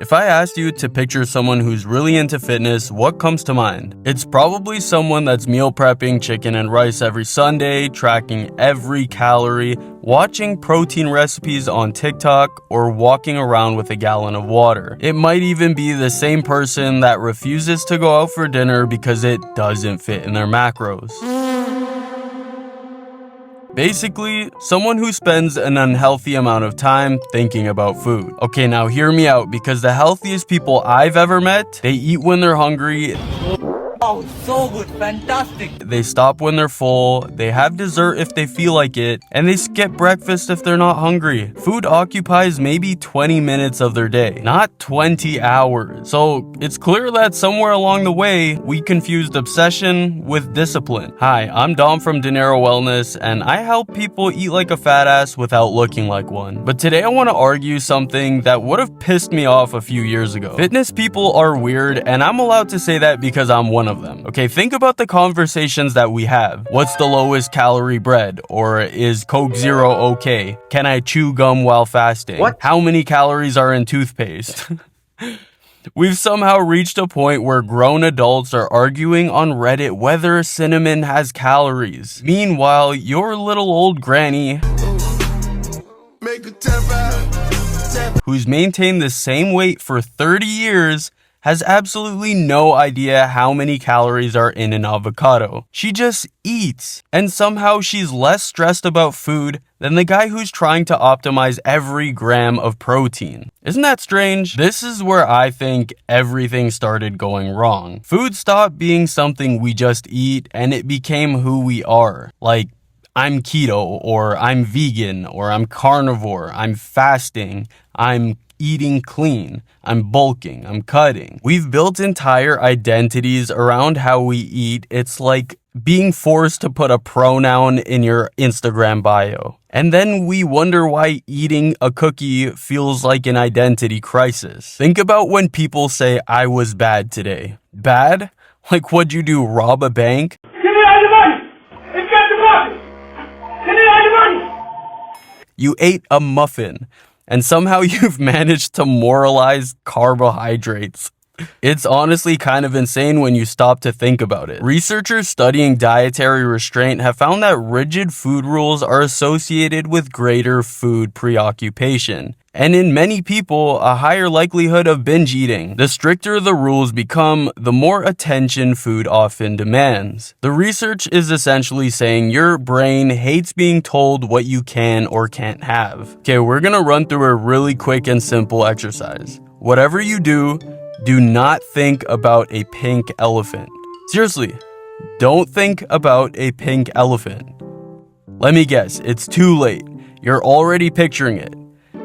If I asked you to picture someone who's really into fitness, what comes to mind? It's probably someone that's meal prepping chicken and rice every Sunday, tracking every calorie, watching protein recipes on TikTok, or walking around with a gallon of water. It might even be the same person that refuses to go out for dinner because it doesn't fit in their macros. Basically, someone who spends an unhealthy amount of time thinking about food. Okay, now hear me out, because the healthiest people I've ever met, they eat when they're hungry. Oh, so good, fantastic. They stop when they're full, they have dessert if they feel like it, and they skip breakfast if they're not hungry. Food occupies maybe 20 minutes of their day, not 20 hours. So it's clear that somewhere along the way, we confused obsession with discipline. Hi, I'm Dom from Dinero Wellness, and I help people eat like a fat ass without looking like one. But today I want to argue something that would have pissed me off a few years ago. Fitness people are weird, and I'm allowed to say that because I'm one of them. Okay, think about the conversations that we have. What's the lowest calorie bread? Or is Coke Zero okay? Can I chew gum while fasting? What? How many calories are in toothpaste? We've somehow reached a point where grown adults are arguing on Reddit whether cinnamon has calories. Meanwhile, your little old granny, who's maintained the same weight for 30 years, has absolutely no idea how many calories are in an avocado. She just eats, and somehow she's less stressed about food than the guy who's trying to optimize every gram of protein. Isn't that strange? This is where I think everything started going wrong. Food stopped being something we just eat, and it became who we are. Like, I'm keto, or I'm vegan, or I'm carnivore, I'm fasting, I'm eating clean, I'm bulking, I'm cutting. We've built entire identities around how we eat. It's like being forced to put a pronoun in your Instagram bio. And then we wonder why eating a cookie feels like an identity crisis. Think about when people say, I was bad today. Bad? Like, what'd you do, rob a bank? You ate a muffin, and somehow you've managed to moralize carbohydrates. It's honestly kind of insane when you stop to think about it. Researchers studying dietary restraint have found that rigid food rules are associated with greater food preoccupation, and in many people, a higher likelihood of binge eating. The stricter the rules become, the more attention food often demands. The research is essentially saying your brain hates being told what you can or can't have. Okay, we're gonna run through a really quick and simple exercise. Whatever you do not think about a pink elephant. Seriously, don't think about a pink elephant. Let me guess, it's too late. You're already picturing it.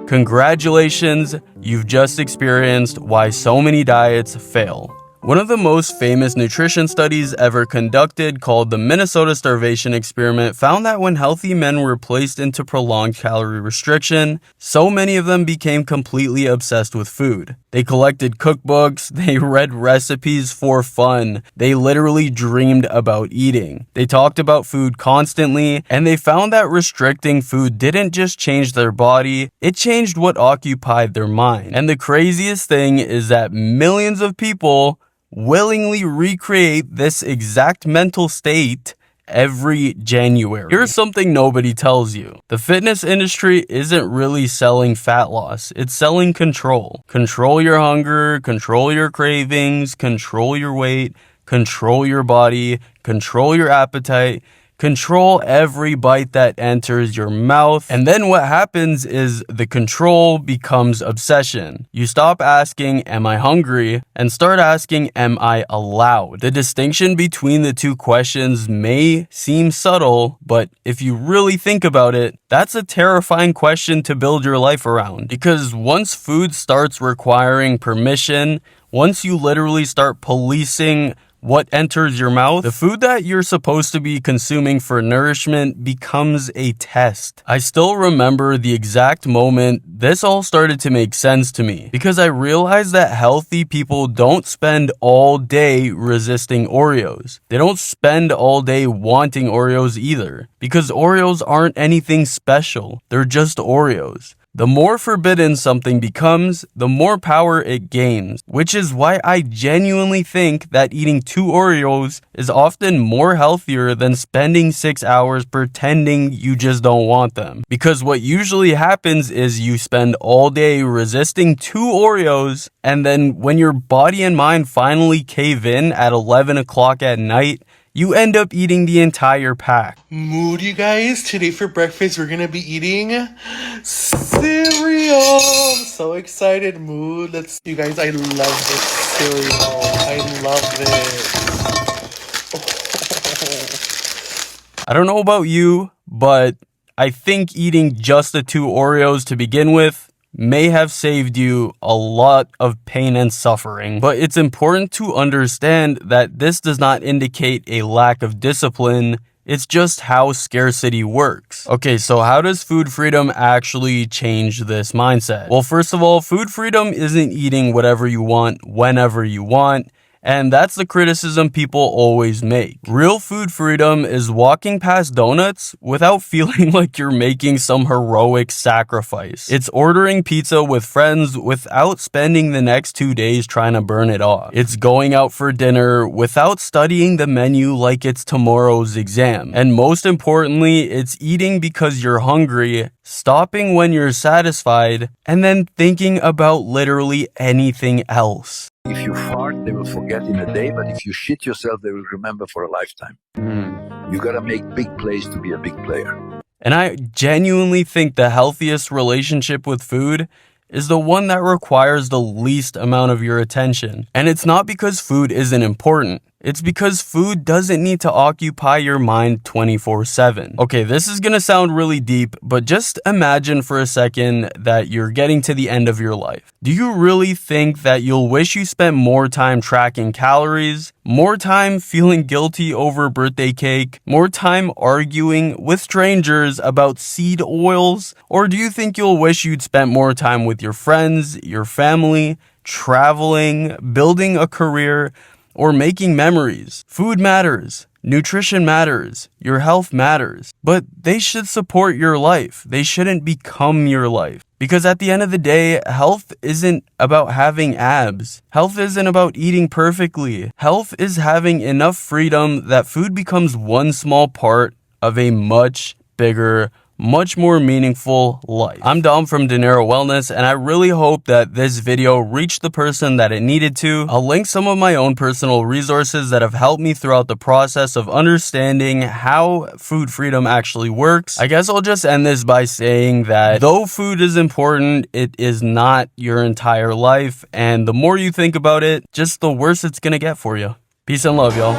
Congratulations, you've just experienced why so many diets fail. One of the most famous nutrition studies ever conducted, called the Minnesota Starvation Experiment, found that when healthy men were placed into prolonged calorie restriction, so many of them became completely obsessed with food. They collected cookbooks, they read recipes for fun, they literally dreamed about eating. They talked about food constantly, and they found that restricting food didn't just change their body, it changed what occupied their mind. And the craziest thing is that millions of people willingly recreate this exact mental state every January. Here's something nobody tells you. The fitness industry isn't really selling fat loss. It's selling control. Control your hunger, control your cravings, control your weight, control your body, control your appetite, control every bite that enters your mouth. And then what happens is the control becomes obsession. You stop asking, am I hungry? And start asking, am I allowed? The distinction between the two questions may seem subtle, but if you really think about it, that's a terrifying question to build your life around. Because once food starts requiring permission, once you literally start policing what enters your mouth, the food that you're supposed to be consuming for nourishment becomes a test. I still remember the exact moment this all started to make sense to me, because I realized that healthy people don't spend all day resisting Oreos. They don't spend all day wanting Oreos either, because Oreos aren't anything special. They're just Oreos. The more forbidden something becomes, the more power it gains, which is why I genuinely think that eating 2 Oreos is often more healthier than spending 6 hours pretending you just don't want them. Because what usually happens is you spend all day resisting 2 Oreos, and then when your body and mind finally cave in at 11 o'clock at night, you end up eating the entire pack. Mood, you guys. Today for breakfast, we're gonna be eating cereal. I'm so excited, Mood. You guys, I love this cereal. I love it. I don't know about you, but I think eating just the 2 Oreos to begin with may have saved you a lot of pain and suffering. But it's important to understand that this does not indicate a lack of discipline. It's just how scarcity works. Okay, so how does food freedom actually change this mindset? Well, first of all, food freedom isn't eating whatever you want, whenever you want. And that's the criticism people always make. Real food freedom is walking past donuts without feeling like you're making some heroic sacrifice. It's ordering pizza with friends without spending the next 2 days trying to burn it off. It's going out for dinner without studying the menu like it's tomorrow's exam. And most importantly, it's eating because you're hungry, stopping when you're satisfied, and then thinking about literally anything else. If you fart, they will forget in a day, but if you shit yourself, they will remember for a lifetime. You gotta make big plays to be a big player. And I genuinely think the healthiest relationship with food is the one that requires the least amount of your attention. And it's not because food isn't important. It's because food doesn't need to occupy your mind 24/7. Okay, this is gonna sound really deep, but just imagine for a second that you're getting to the end of your life. Do you really think that you'll wish you spent more time tracking calories, more time feeling guilty over birthday cake, more time arguing with strangers about seed oils? Or do you think you'll wish you'd spent more time with your friends, your family, traveling, building a career, or making memories? Food matters. Nutrition matters. Your health matters. But they should support your life. They shouldn't become your life. Because at the end of the day, health isn't about having abs. Health isn't about eating perfectly. Health is having enough freedom that food becomes one small part of a much bigger, much more meaningful life. I'm Dom from Dinero Wellness, and I really hope that this video reached the person that it needed to. I'll link some of my own personal resources that have helped me throughout the process of understanding how food freedom actually works. I guess I'll just end this by saying that though food is important, it is not your entire life, and the more you think about it, just the worse it's gonna get for you. Peace and love, y'all.